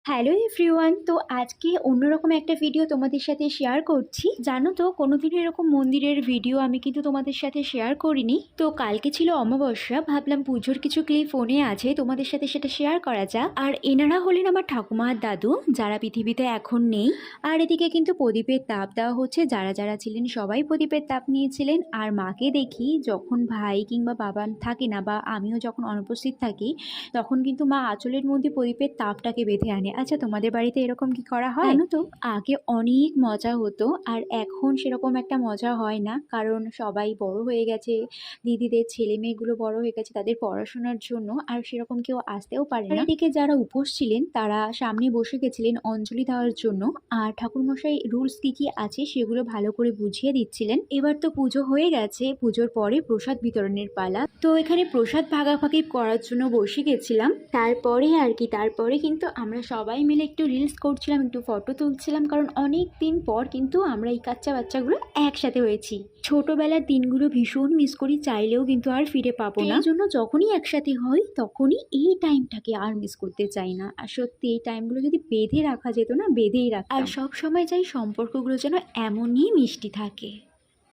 Hello everyone, তো আজকে অন্যরকম একটা ভিডিও তোমাদের সাথে শেয়ার করছি। জানো তো, কোনোদিনও এরকম মন্দিরের ভিডিও আমি কিন্তু তোমাদের সাথে শেয়ার করিনি। তো কালকে ছিল অমাবস্যা, ভাবলাম পুজোর কিছু ক্লিপ ফোনে আছে, তোমাদের সাথে সেটা শেয়ার করা যাক। আর এনারা হলেন আমার ঠাকুমা আর দাদু, যারা পৃথিবীতে এখন নেই। আর এদিকে কিন্তু প্রদীপের তাপ দেওয়া হচ্ছে, যারা যারা ছিলেন সবাই প্রদীপের তাপ নিয়েছিলেন। আর মাকে দেখি যখন ভাই কিংবা বাবা থাকে না, বা আমিও যখন অনুপস্থিত থাকি, তখন কিন্তু মা আঁচলের মধ্যে প্রদীপের তাপটাকে বেঁধে আনে। আচ্ছা, তোমাদের বাড়িতে এরকম কি করা হয়? জানো তো, আগে অনেক মজা হতো, আর এখন সেরকম একটা মজা হয় না, কারণ সবাই বড় হয়ে গেছে। দিদিদের ছেলে মেয়েগুলো বড় হয়ে গেছে তাদের পড়াশোনার জন্য, আর সেরকম কেউ আসতেও পারে না। এদিকে যারা উপোস ছিলেন তারা সামনে বসে গেছিলেন অঞ্জলি দেওয়ার জন্য, আর ঠাকুরমশাই রুলস কি কি আছে সেগুলো ভালো করে বুঝিয়ে দিচ্ছিলেন। এবার তো পুজো হয়ে গেছে, পুজোর পরে প্রসাদ বিতরণের পালা। তো এখানে প্রসাদ ভাগাভাগি করার জন্য বসে গেছিলাম। তারপরে কিন্তু আমরা সবাই মিলে একটু রিলস করছিলাম, একটু ফটো তুলছিলাম, কারণ অনেক দিন পর কিন্তু আমরা এই কাচ্চা বাচ্চাগুলো একসাথে হয়েছি। ছোটবেলার দিনগুলো ভীষণ মিস করি, চাইলেও কিন্তু আর ফিরে পাবো না। এই জন্য যখনই একসাথে হই তখনই এই টাইমটাকে আর মিস করতে চাই না। আর সত্যি এই টাইমগুলো যদি বেঁধে রাখা যেত না, বেঁধেই রাখতাম। আর সব সময় চাই সম্পর্কগুলো যেন এমনই মিষ্টি থাকে।